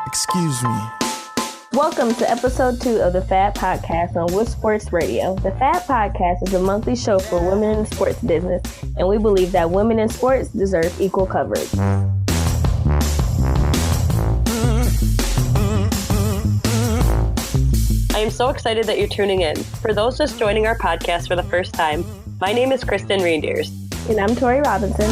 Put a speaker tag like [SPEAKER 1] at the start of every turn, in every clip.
[SPEAKER 1] Excuse me.
[SPEAKER 2] Welcome to episode 2 of the FAB Podcast on Wood Sports Radio. The FAB Podcast is a monthly show for women in the sports business, and we believe that women in sports deserve equal coverage.
[SPEAKER 3] I am so excited that you're tuning in. For those just joining our podcast for the first time, my name is Kristen Reenders.
[SPEAKER 2] And I'm Datorria Robinson.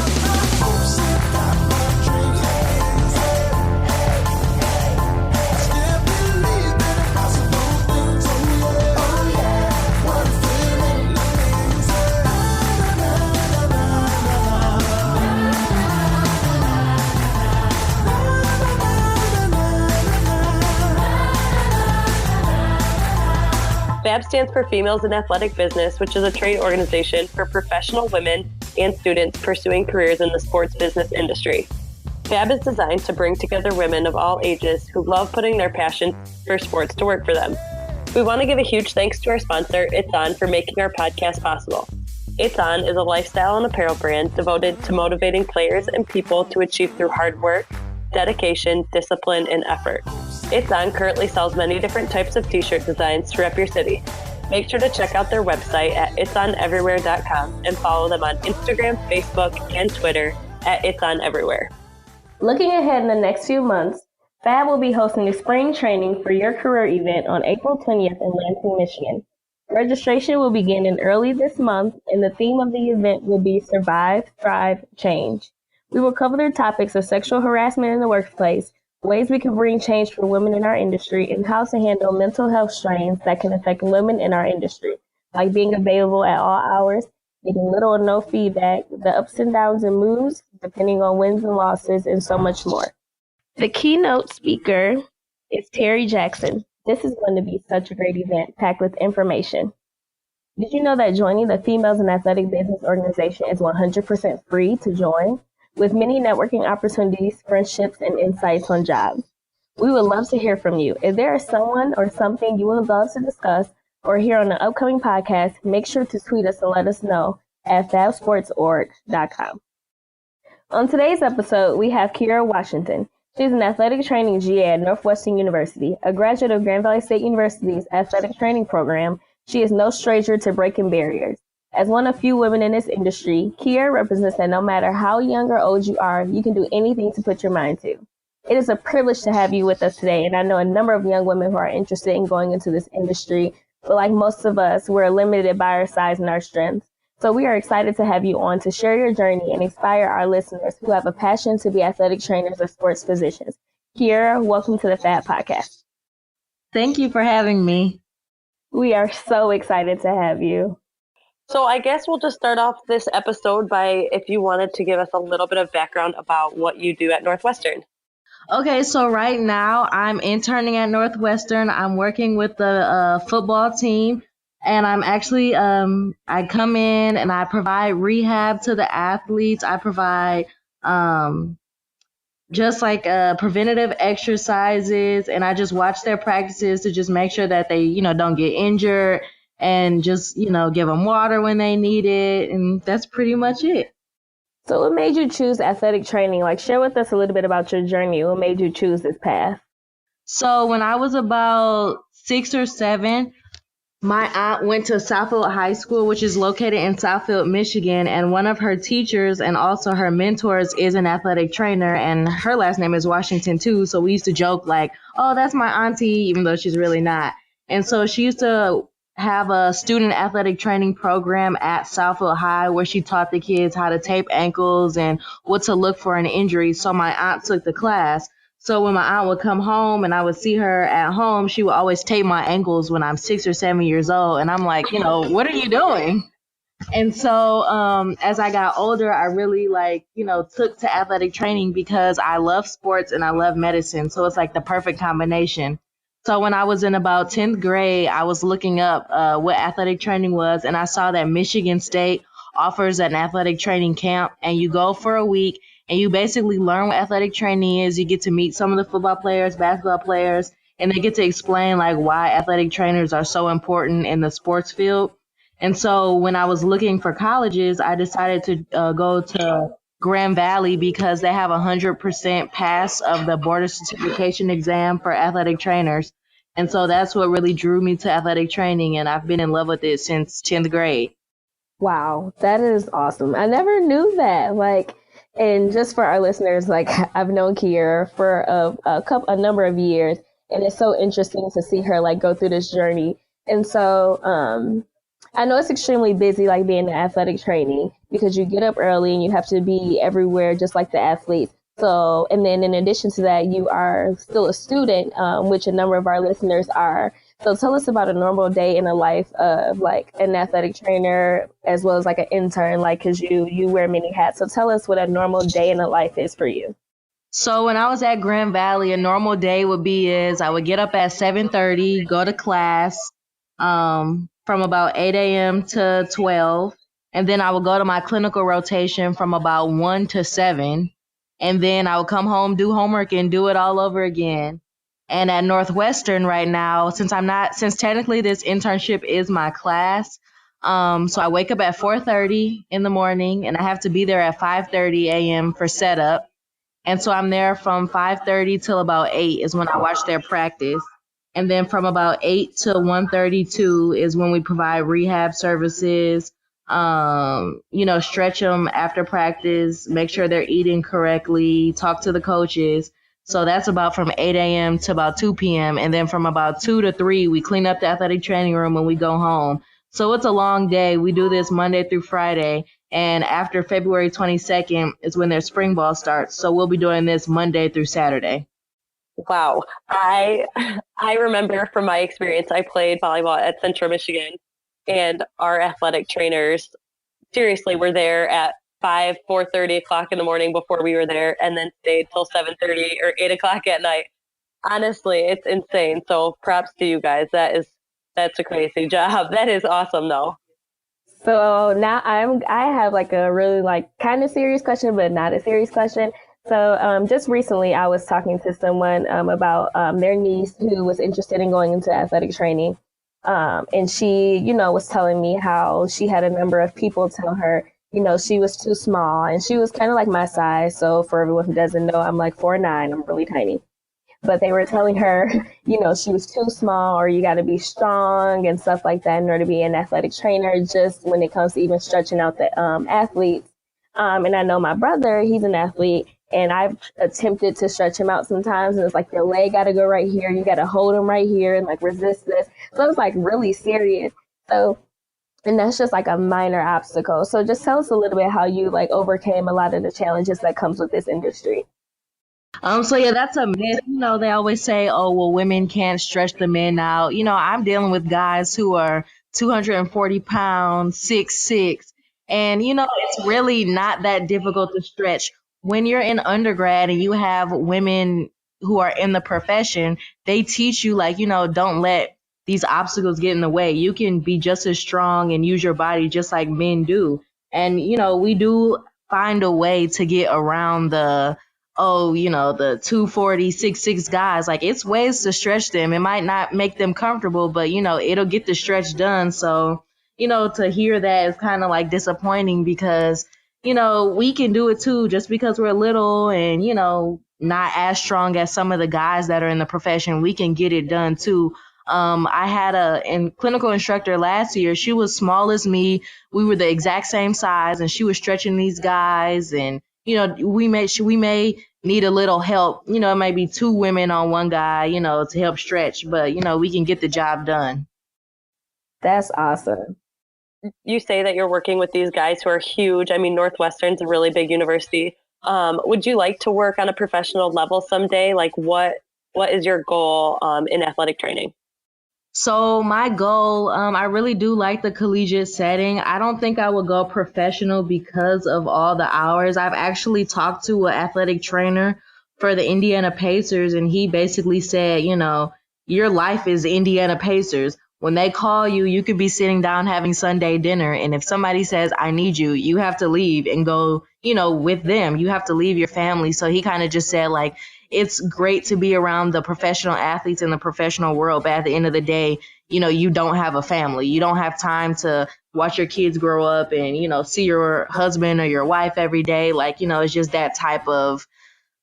[SPEAKER 3] FAB stands for Females in Athletic Business, which is a trade organization for professional women and students pursuing careers in the sports business industry. FAB is designed to bring together women of all ages who love putting their passion for sports to work for them. We want to give a huge thanks to our sponsor, It's On, for making our podcast possible. It's On is a lifestyle and apparel brand devoted to motivating players and people to achieve through hard work, dedication, discipline, and effort. It's On currently sells many different types of t-shirt designs to rep your city. Make sure to check out their website at itsoneverywhere.com and follow them on Instagram, Facebook, and Twitter at It's On Everywhere.
[SPEAKER 2] Looking ahead in the next few months, FAB will be hosting a spring training for your career event on April 20th in Lansing, Michigan. Registration will begin in early this month, and the theme of the event will be Survive, Thrive, Change. We will cover the topics of sexual harassment in the workplace, ways we can bring change for women in our industry, and how to handle mental health strains that can affect women in our industry, like being available at all hours, getting little or no feedback, the ups and downs and moves, depending on wins and losses, and so much more. The keynote speaker is Terry Jackson. This is going to be such a great event packed with information. Did you know that joining the Females in Athletic Business organization is 100% free to join, with many networking opportunities, friendships, and insights on jobs? We would love to hear from you. If there is someone or something you would love to discuss or hear on the upcoming podcast, make sure to tweet us and let us know at fabsportsorg.com. On today's episode, we have Kierra Washington. She's an athletic training GA at Northwestern University, a graduate of Grand Valley State University's athletic training program. She is no stranger to breaking barriers. As one of few women in this industry, Kierra represents that no matter how young or old you are, you can do anything to put your mind to. It is a privilege to have you with us today, and I know a number of young women who are interested in going into this industry, but like most of us, we're limited by our size and our strengths. So we are excited to have you on to share your journey and inspire our listeners who have a passion to be athletic trainers or sports physicians. Kierra, welcome to the FAB Podcast.
[SPEAKER 4] Thank you for having me.
[SPEAKER 2] We are so excited to have you.
[SPEAKER 3] So I guess we'll just start off this episode by if you wanted to give us a little bit of background about what you do at Northwestern.
[SPEAKER 4] Okay, so right now I'm interning at Northwestern. I'm working with the football team, and I'm actually, I come in and I provide rehab to the athletes. I provide just like preventative exercises, and I just watch their practices to just make sure that they, don't get injured, and just, give them water when they need it. And that's pretty much it.
[SPEAKER 2] So what made you choose athletic training? Share with us a little bit about your journey. What made you choose this path?
[SPEAKER 4] So when I was about 6 or 7, my aunt went to Southfield High School, which is located in Southfield, Michigan. And one of her teachers and also her mentors is an athletic trainer. And her last name is Washington, too. So we used to joke oh, that's my auntie, even though she's really not. And so she used to have a student athletic training program at Southfield High where she taught the kids how to tape ankles and what to look for in injury. So my aunt took the class. So when my aunt would come home and I would see her at home, she would always tape my ankles when I'm 6 or 7 years old. And I'm like, what are you doing? And so as I got older, I really took to athletic training because I love sports and I love medicine. So it's the perfect combination. So when I was in about 10th grade, I was looking up what athletic training was, and I saw that Michigan State offers an athletic training camp, and you go for a week, and you basically learn what athletic training is. You get to meet some of the football players, basketball players, and they get to explain why athletic trainers are so important in the sports field. And so when I was looking for colleges, I decided to go Grand Valley because they have 100% pass of the board certification exam for athletic trainers. And so that's what really drew me to athletic training, and I've been in love with it since 10th grade.
[SPEAKER 2] Wow, that is awesome. I never knew that. Like, and just for our listeners, like I've known Kierra for a number of years, and it's so interesting to see her like go through this journey. And so I know it's extremely busy, like being in athletic training, because you get up early and you have to be everywhere just like the athletes. So, and then in addition to that, you are still a student, which a number of our listeners are. So tell us about a normal day in the life of like an athletic trainer as well as like an intern, like, because you wear many hats. So tell us what a normal day in the life is for you.
[SPEAKER 4] So when I was at Grand Valley, a normal day would be I would get up at 7:30, go to class from about 8 a.m. to 12. And then I would go to my clinical rotation from about 1 to 7. And then I would come home, do homework, and do it all over again. And at Northwestern right now, since technically this internship is my class, so I wake up at 4:30 in the morning, and I have to be there at 5:30 a.m. for setup. And so I'm there from 5:30 till about 8 is when I watch their practice. And then from about 8 to 1:32 is when we provide rehab services, stretch them after practice, make sure they're eating correctly, talk to the coaches. So that's about from 8 a.m. to about 2 p.m. And then from about 2 to 3, we clean up the athletic training room and we go home. So it's a long day. We do this Monday through Friday. And after February 22nd is when their spring ball starts. So we'll be doing this Monday through Saturday.
[SPEAKER 3] Wow. I remember from my experience, I played volleyball at Central Michigan, and our athletic trainers seriously were there at 4:30 o'clock in the morning before we were there, and then stayed till 7:30 or 8 o'clock at night. Honestly, it's insane. So props to you guys. That's a crazy job. That is awesome though.
[SPEAKER 2] So now I have like a really like kind of serious question, but not a serious question. So just recently I was talking to someone about their niece who was interested in going into athletic training. And she, was telling me how she had a number of people tell her, she was too small, and she was kind of like my size. So for everyone who doesn't know, I'm like 4'9", I'm really tiny. But they were telling her, she was too small, or you got to be strong and stuff like that in order to be an athletic trainer, just when it comes to even stretching out the athletes. And I know my brother, he's an athlete, and I've attempted to stretch him out sometimes. And it's like, your leg got to go right here. You got to hold him right here and like resist this. So it's like really serious. So, and that's just like a minor obstacle. So just tell us a little bit how you like overcame a lot of the challenges that comes with this industry.
[SPEAKER 4] So yeah, that's a myth. They always say, oh, well, women can't stretch the men out. I'm dealing with guys who are 240 pounds, 6'6", and it's really not that difficult to stretch. When you're in undergrad and you have women who are in the profession, they teach you like, don't let these obstacles get in the way. You can be just as strong and use your body just like men do. And, we do find a way to get around the 240, 6'6" guys. Like, it's ways to stretch them. It might not make them comfortable, but, it'll get the stretch done. So, to hear that is kind of like disappointing because, we can do it too, just because we're little and, not as strong as some of the guys that are in the profession. We can get it done too. I had a clinical instructor last year. She was small as me. We were the exact same size, and she was stretching these guys. And, we may need a little help. It might be 2 women on one guy, to help stretch. But, we can get the job done.
[SPEAKER 2] That's awesome.
[SPEAKER 3] You say that you're working with these guys who are huge. I mean, Northwestern's a really big university. Would you like to work on a professional level someday? Like, what is your goal in athletic training?
[SPEAKER 4] So my goal, I really do like the collegiate setting. I don't think I would go professional because of all the hours. I've actually talked to an athletic trainer for the Indiana Pacers, and he basically said, your life is Indiana Pacers. When they call you, you could be sitting down having Sunday dinner. And if somebody says, I need you, you have to leave and go, with them. You have to leave your family. So he kind of just said, like, it's great to be around the professional athletes in the professional world. But at the end of the day, you don't have a family. You don't have time to watch your kids grow up and, see your husband or your wife every day. Like, it's just that type of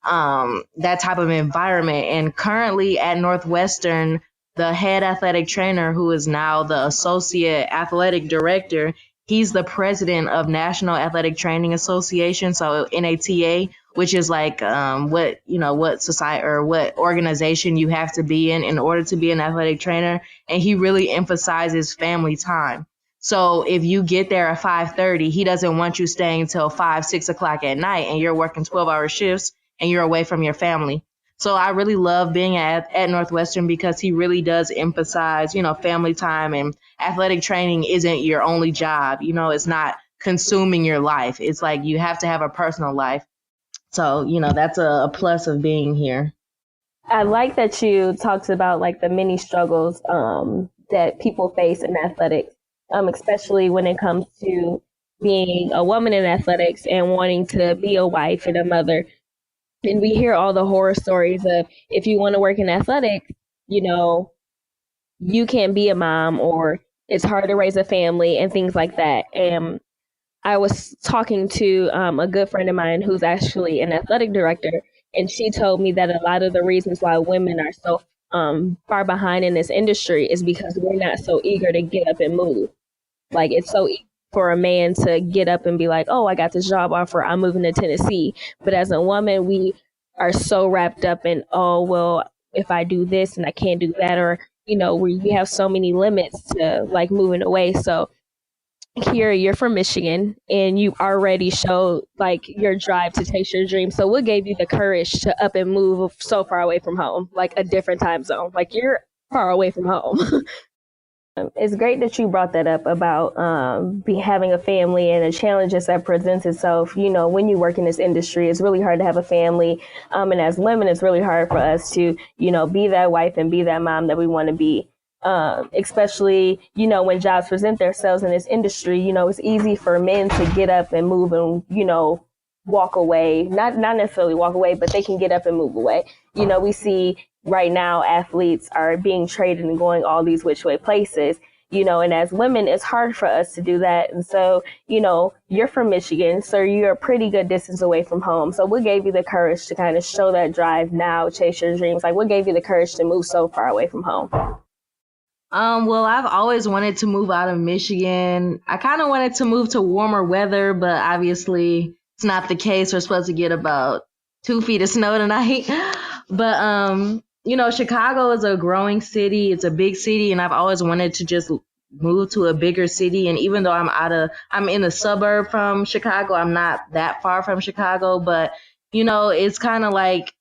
[SPEAKER 4] environment. And currently at Northwestern, the head athletic trainer, who is now the associate athletic director, he's the president of National Athletic Training Association, so NATA, which is like what society or what organization you have to be in order to be an athletic trainer. And he really emphasizes family time. So if you get there at 5:30, he doesn't want you staying till 5, 6 o'clock at night and you're working 12-hour shifts and you're away from your family. So I really love being at Northwestern because he really does emphasize, family time, and athletic training isn't your only job. It's not consuming your life. It's like you have to have a personal life. So, that's a plus of being here.
[SPEAKER 2] I like that you talked about like the many struggles that people face in athletics, especially when it comes to being a woman in athletics and wanting to be a wife and a mother. And we hear all the horror stories of if you want to work in athletics, you can't be a mom, or it's hard to raise a family and things like that. And I was talking to a good friend of mine who's actually an athletic director, and she told me that a lot of the reasons why women are so far behind in this industry is because we're not so eager to get up and move. Like, it's so easy for a man to get up and be like, oh, I got this job offer, I'm moving to Tennessee. But as a woman, we are so wrapped up in, oh, well, if I do this and I can't do that, or, we have so many limits to like moving away. So Kierra, you're from Michigan and you already showed like your drive to chase your dream. So what gave you the courage to up and move so far away from home, like a different time zone? Like, you're far away from home. It's great that you brought that up about having a family and the challenges that presents itself. When you work in this industry, it's really hard to have a family. And as women, it's really hard for us to, be that wife and be that mom that we want to be. Especially, when jobs present themselves in this industry, it's easy for men to get up and move and, walk away. Not necessarily walk away, but they can get up and move away. We see right now athletes are being traded and going all these which way places, and as women, it's hard for us to do that. And so, you're from Michigan, so you're a pretty good distance away from home. So what gave you the courage to kind of show that drive now, chase your dreams? Like, what gave you the courage to move so far away from home?
[SPEAKER 4] Well, I've always wanted to move out of Michigan. I kind of wanted to move to warmer weather, but obviously it's not the case. We're supposed to get about 2 feet of snow tonight. But, Chicago is a growing city. It's a big city, and I've always wanted to just move to a bigger city. And even though I'm in the suburb from Chicago, I'm not that far from Chicago, but, it's kind of like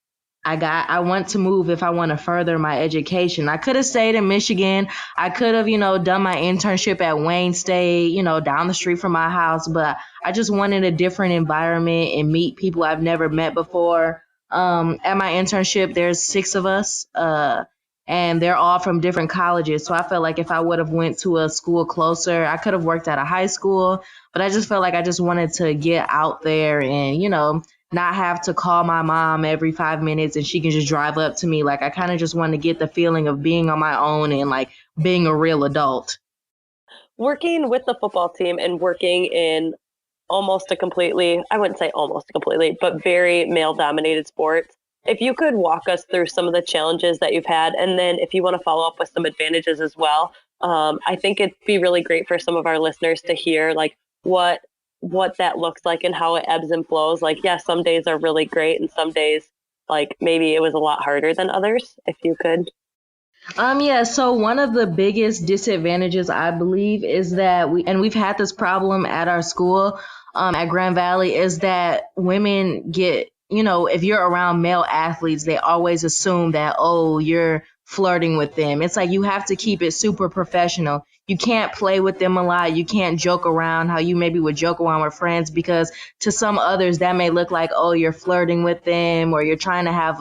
[SPEAKER 4] I want to move if I want to further my education. I could have stayed in Michigan. I could have, done my internship at Wayne State, down the street from my house. But I just wanted a different environment and meet people I've never met before. At my internship, there's 6 of us, and they're all from different colleges. So I felt like if I would have went to a school closer, I could have worked at a high school. But I just felt like I just wanted to get out there and, not have to call my mom every 5 minutes and she can just drive up to me. Like, I kind of just want to get the feeling of being on my own and like being a real adult.
[SPEAKER 3] Working with the football team and working in almost a completely, I wouldn't say almost completely, but very male dominated sports. If you could walk us through some of the challenges that you've had, and then if you want to follow up with some advantages as well, I think it'd be really great for some of our listeners to hear like what that looks like and how it ebbs and flows. Like, yeah, some days are really great and some days like maybe it was a lot harder than others, if you could.
[SPEAKER 4] So one of the biggest disadvantages, I believe, is that we've had this problem at our school, at Grand Valley, is that women get, if you're around male athletes, they always assume that, oh, you're flirting with them. It's like you have to keep it super professional. You can't play with them a lot. You can't joke around how you maybe would joke around with friends, because to some others that may look like, oh, you're flirting with them, or you're trying to have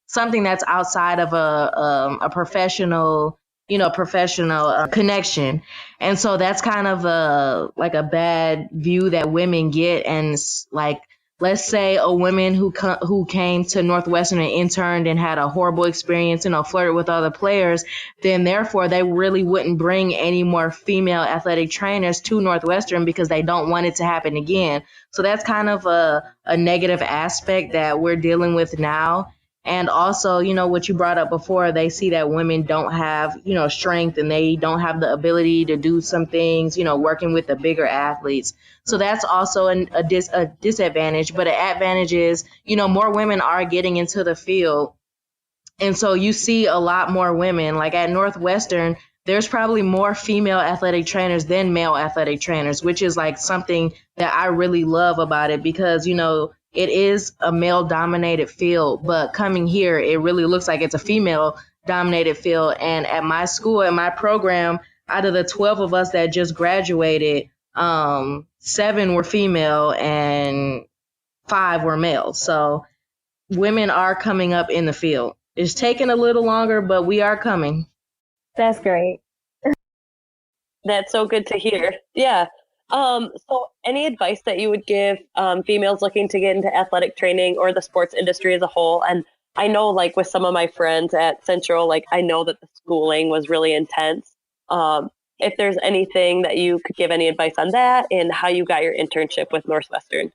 [SPEAKER 4] something that's outside of a professional connection. And so that's kind of a bad view that women get. And like let's say a woman who came to Northwestern and interned and had a horrible experience, flirted with other players, then therefore they really wouldn't bring any more female athletic trainers to Northwestern because they don't want it to happen again. So that's kind of a negative aspect that we're dealing with now. And also, what you brought up before, they see that women don't have, strength, and they don't have the ability to do some things, working with the bigger athletes. So that's also a disadvantage. But an advantage is, more women are getting into the field. And so you see a lot more women. Like at Northwestern, there's probably more female athletic trainers than male athletic trainers, which is like something that I really love about it because, it is a male-dominated field, but coming here, it really looks like it's a female-dominated field. And at my school, in my program, out of the 12 of us that just graduated, 7 were female and 5 were male. So women are coming up in the field. It's taking a little longer, but we are coming.
[SPEAKER 2] That's great.
[SPEAKER 3] That's so good to hear. Yeah. So any advice that you would give females looking to get into athletic training or the sports industry as a whole? And I know, like, with some of my friends at Central, like, I know that the schooling was really intense. If there's anything that you could give any advice on that and how you got your internship with Northwestern.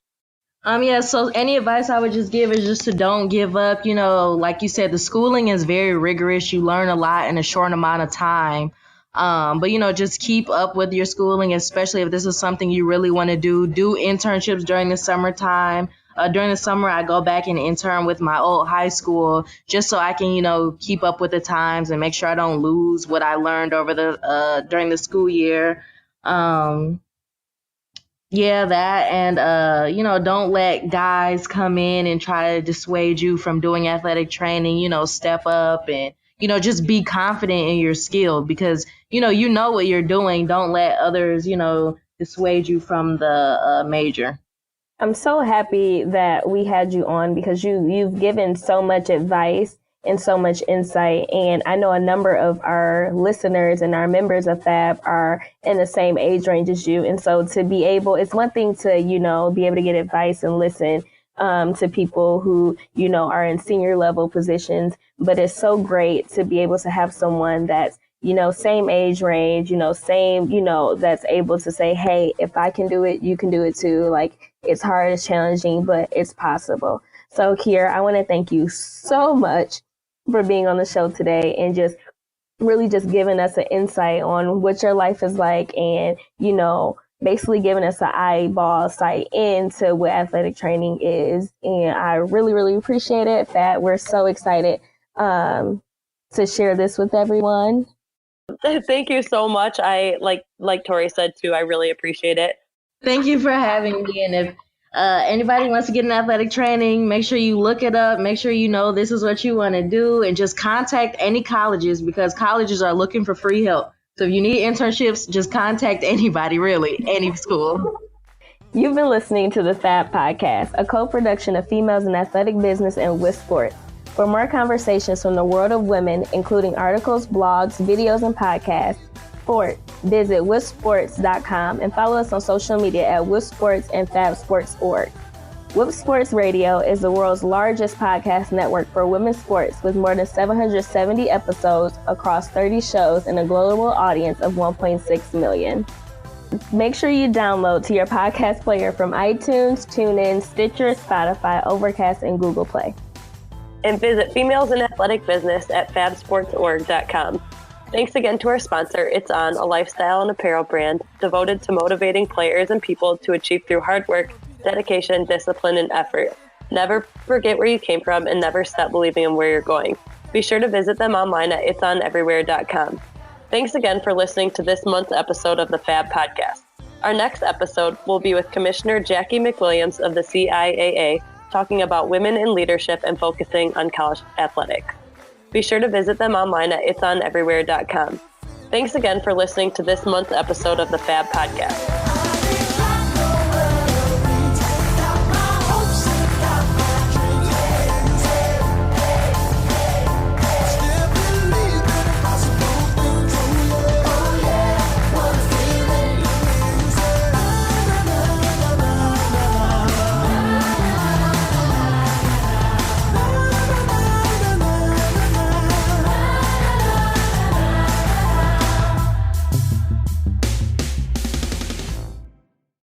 [SPEAKER 4] So any advice I would just give is just to don't give up. Like you said, the schooling is very rigorous. You learn a lot in a short amount of time. But just keep up with your schooling, especially if this is something you really want to do. Do internships during the summertime. During the summer, I go back and intern with my old high school just so I can, keep up with the times and make sure I don't lose what I learned over during the school year. That and, don't let guys come in and try to dissuade you from doing athletic training, step up and, just be confident in your skill because, you know what you're doing. Don't let others, dissuade you from the major.
[SPEAKER 2] I'm so happy that we had you on because you've given so much advice and so much insight. And I know a number of our listeners and our members of FAB are in the same age range as you. And so to be able, it's one thing to, be able to get advice and listen to people who, are in senior level positions. But it's so great to be able to have someone that's, same age range, same, that's able to say, hey, if I can do it, you can do it too. Like, it's hard, it's challenging, but it's possible. So, Kierra, I want to thank you so much for being on the show today and just really just giving us an insight on what your life is like and, basically giving us an eyeball sight into what athletic training is. And I really, really appreciate it. FAB, we're so excited to share this with everyone.
[SPEAKER 3] Thank you so much. I like Tori said too, I really appreciate it.
[SPEAKER 4] Thank you for having me. And if anybody wants to get in athletic training, make sure you look it up. Make sure this is what you want to do, and just contact any colleges because colleges are looking for free help. So if you need internships, just contact anybody, really, any school.
[SPEAKER 2] You've been listening to the FAB Podcast, a co-production of Females in Athletic Business and with Sport. For more conversations from the world of women, including articles, blogs, videos, and podcasts, visit withsports.com and follow us on social media at withsports and fabsports.org. With Sports Radio is the world's largest podcast network for women's sports with more than 770 episodes across 30 shows and a global audience of 1.6 million. Make sure you download to your podcast player from iTunes, TuneIn, Stitcher, Spotify, Overcast, and Google Play.
[SPEAKER 3] And visit Females in Athletic Business at fabsports.org.com. Thanks again to our sponsor, It's On, a lifestyle and apparel brand devoted to motivating players and people to achieve through hard work, dedication, discipline, and effort. Never forget where you came from and never stop believing in where you're going. Be sure to visit them online at it'soneverywhere.com. Thanks again for listening to this month's episode of the FAB Podcast. Our next episode will be with Commissioner Jackie McWilliams of the CIAA, talking about women in leadership and focusing on college athletics. Be sure to visit them online at it'soneverywhere.com. Thanks again for listening to this month's episode of the FAB Podcast.